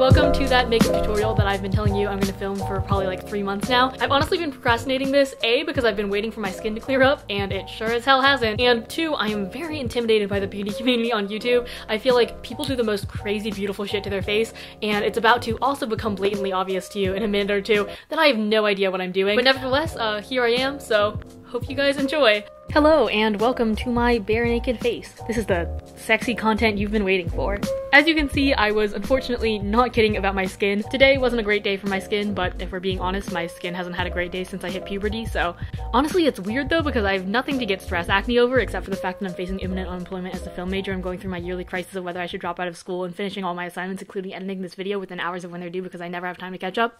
welcome to that makeup tutorial that I've been telling you I'm gonna film for probably like 3 months now. I've honestly been procrastinating this, A, because I've been waiting for my skin to clear up, and it sure as hell hasn't, and 2, I am very intimidated by the beauty community on YouTube. I feel like people do the most crazy beautiful shit to their face, and it's about to also become blatantly obvious to you in a minute or two that I have no idea what I'm doing. But nevertheless, here I am, so hope you guys enjoy. Hello and welcome to my bare naked face. This is the sexy content you've been waiting for. As you can see, I was unfortunately not kidding about my skin. Today wasn't a great day for my skin, but if we're being honest, my skin hasn't had a great day since I hit puberty, so honestly it's weird though because I have nothing to get stress acne over except for the fact that I'm facing imminent unemployment as a film major. I'm going through my yearly crisis of whether I should drop out of school and finishing all my assignments, including editing this video within hours of when they're due because I never have time to catch up.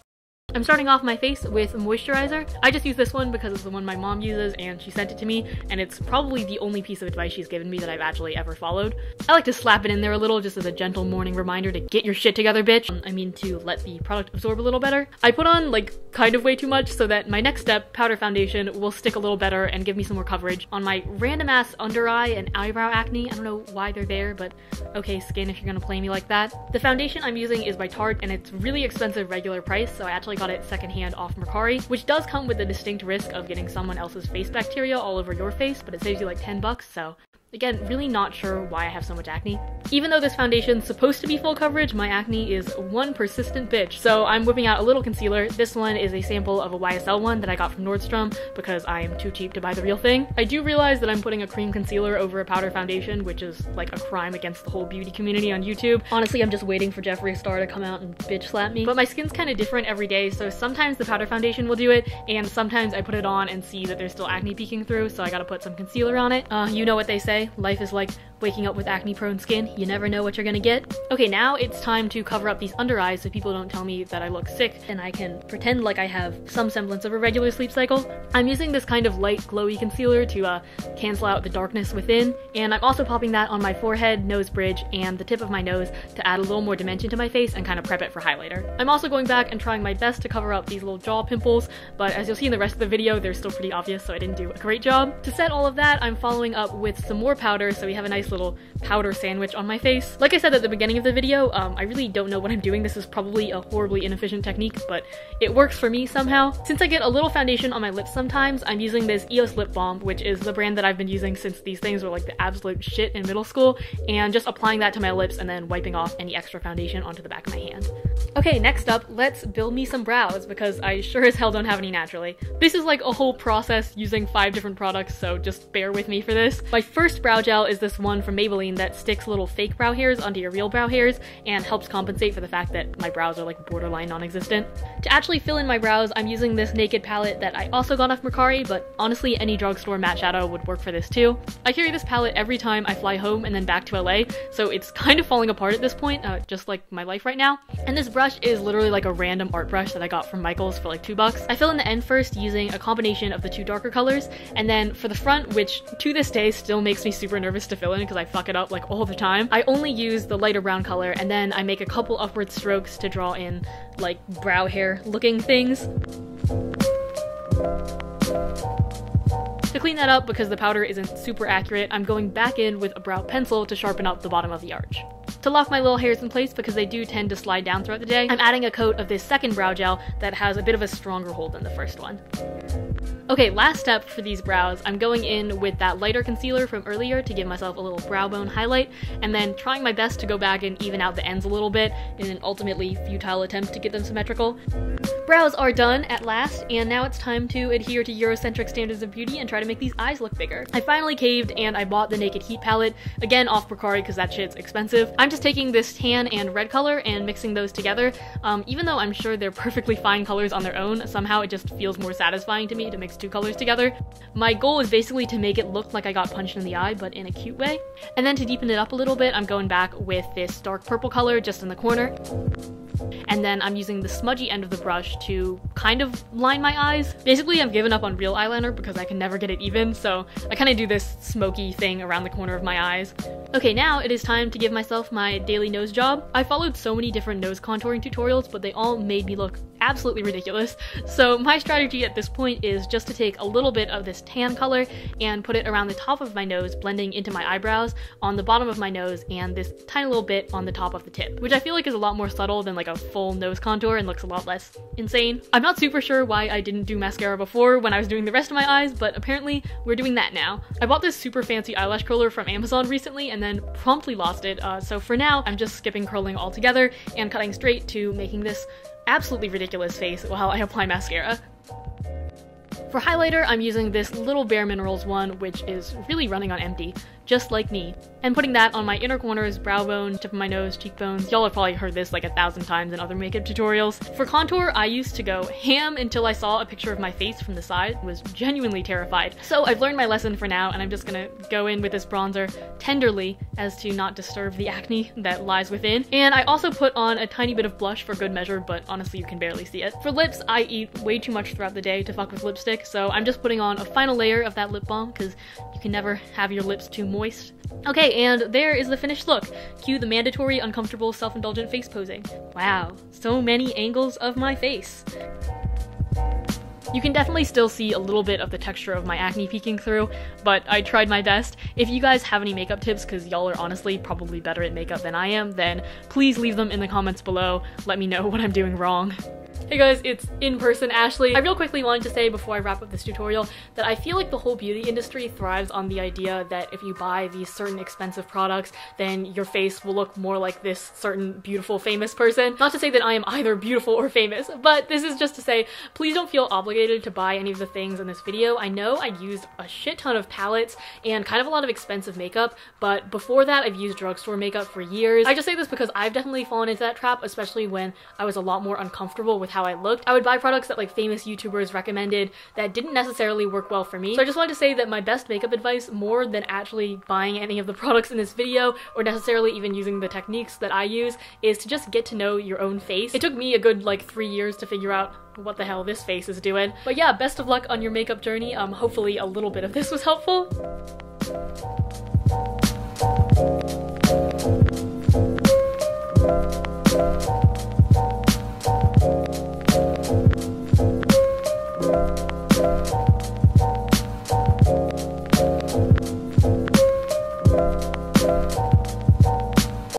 I'm starting off my face with moisturizer. I just use this one because it's the one my mom uses and she sent it to me, and it's probably the only piece of advice she's given me that I've actually ever followed. I like to slap it in there a little just as a gentle morning reminder to get your shit together, bitch. I mean to let the product absorb a little better. I put on like kind of way too much so that my next step, powder foundation, will stick a little better and give me some more coverage on my random ass under eye and eyebrow acne. I don't know why they're there, but okay, skin, if you're gonna play me like that. The foundation I'm using is by Tarte and it's really expensive regular price, so I actually got it secondhand off Mercari, which does come with the distinct risk of getting someone else's face bacteria all over your face, but it saves you like 10 bucks, so again, really not sure why I have so much acne. Even though this foundation's supposed to be full coverage, my acne is one persistent bitch. So I'm whipping out a little concealer. This one is a sample of a YSL one that I got from Nordstrom because I am too cheap to buy the real thing. I do realize that I'm putting a cream concealer over a powder foundation, which is like a crime against the whole beauty community on YouTube. Honestly, I'm just waiting for Jeffree Star to come out and bitch slap me. But my skin's kind of different every day, so sometimes the powder foundation will do it, and sometimes I put it on and see that there's still acne peeking through, so I gotta put some concealer on it. You know what they say. Life is like waking up with acne-prone skin. You never know what you're gonna get. Okay, now it's time to cover up these under eyes so people don't tell me that I look sick and I can pretend like I have some semblance of a regular sleep cycle. I'm using this kind of light glowy concealer to cancel out the darkness within, and I'm also popping that on my forehead, nose bridge, and the tip of my nose to add a little more dimension to my face and kind of prep it for highlighter. I'm also going back and trying my best to cover up these little jaw pimples, but as you'll see in the rest of the video, they're still pretty obvious, so I didn't do a great job. To set all of that, I'm following up with some more powder, so we have a nice little powder sandwich on my face. Like I said at the beginning of the video, I really don't know what I'm doing. This is probably a horribly inefficient technique, but it works for me somehow. Since I get a little foundation on my lips sometimes, I'm using this Eos Lip Balm, which is the brand that I've been using since these things were like the absolute shit in middle school, and just applying that to my lips and then wiping off any extra foundation onto the back of my hand. Okay, next up, let's build me some brows because I sure as hell don't have any naturally. This is like a whole process using 5 different products, so just bear with me for this. My first brow gel is this one from Maybelline that sticks little fake brow hairs onto your real brow hairs and helps compensate for the fact that my brows are like borderline non-existent. To actually fill in my brows, I'm using this Naked palette that I also got off Mercari, but honestly any drugstore matte shadow would work for this too. I carry this palette every time I fly home and then back to LA, so it's kind of falling apart at this point, just like my life right now. And this brush is literally like a random art brush that I got from Michael's for like $2. I fill in the end first using a combination of the 2 darker colors, and then for the front, which to this day still makes me super nervous to fill in because I fuck it up like all the time, I only use the lighter brown color, and then I make a couple upward strokes to draw in like brow hair looking things. To clean that up, because the powder isn't super accurate, I'm going back in with a brow pencil to sharpen up the bottom of the arch. To lock my little hairs in place, because they do tend to slide down throughout the day, I'm adding a coat of this second brow gel that has a bit of a stronger hold than the first one. Okay, last step for these brows, I'm going in with that lighter concealer from earlier to give myself a little brow bone highlight, and then trying my best to go back and even out the ends a little bit in an ultimately futile attempt to get them symmetrical. Brows are done at last, and now it's time to adhere to Eurocentric standards of beauty and try to make these eyes look bigger. I finally caved and I bought the Naked Heat palette, again off Mercari because that shit's expensive. I'm just taking this tan and red color and mixing those together. Even though I'm sure they're perfectly fine colors on their own, somehow it just feels more satisfying to me to mix 2 colors together. My goal is basically to make it look like I got punched in the eye, but in a cute way. And then to deepen it up a little bit, I'm going back with this dark purple color just in the corner. And then I'm using the smudgy end of the brush to kind of line my eyes. Basically, I've given up on real eyeliner because I can never get it even, so I kind of do this smoky thing around the corner of my eyes. Okay, now it is time to give myself my daily nose job. I followed so many different nose contouring tutorials, but they all made me look absolutely ridiculous. So my strategy at this point is just to take a little bit of this tan color and put it around the top of my nose, blending into my eyebrows, on the bottom of my nose, and this tiny little bit on the top of the tip, which I feel like is a lot more subtle than like a full nose contour and looks a lot less insane. I'm not super sure why I didn't do mascara before when I was doing the rest of my eyes, but apparently we're doing that now. I bought this super fancy eyelash curler from Amazon recently and then promptly lost it, so for now I'm just skipping curling altogether and cutting straight to making this absolutely ridiculous face while I apply mascara. For highlighter, I'm using this little Bare Minerals one, which is really running on empty, just like me, and putting that on my inner corners, brow bone, tip of my nose, cheekbones. Y'all have probably heard this like 1,000 times in other makeup tutorials. For contour, I used to go ham until I saw a picture of my face from the side, was genuinely terrified. So I've learned my lesson for now, and I'm just gonna go in with this bronzer tenderly as to not disturb the acne that lies within. And I also put on a tiny bit of blush for good measure, but honestly you can barely see it. For lips, I eat way too much throughout the day to fuck with lipstick, so I'm just putting on a final layer of that lip balm because you can never have your lips too moist. Okay, and there is the finished look. Cue the mandatory uncomfortable self-indulgent face posing. Wow, so many angles of my face. You can definitely still see a little bit of the texture of my acne peeking through, but I tried my best. If you guys have any makeup tips, because y'all are honestly probably better at makeup than I am, then please leave them in the comments below. Let me know what I'm doing wrong. Hey guys, it's in-person Ashley. I real quickly wanted to say before I wrap up this tutorial that I feel like the whole beauty industry thrives on the idea that if you buy these certain expensive products, then your face will look more like this certain beautiful famous person. Not to say that I am either beautiful or famous, but this is just to say, please don't feel obligated to buy any of the things in this video. I know I used a shit ton of palettes and kind of a lot of expensive makeup, but before that I've used drugstore makeup for years. I just say this because I've definitely fallen into that trap, especially when I was a lot more uncomfortable with how I looked. I would buy products that like famous YouTubers recommended that didn't necessarily work well for me. So I just wanted to say that my best makeup advice, more than actually buying any of the products in this video or necessarily even using the techniques that I use, is to just get to know your own face. It took me a good like 3 years to figure out what the hell this face is doing. But yeah, best of luck on your makeup journey. Hopefully a little bit of this was helpful.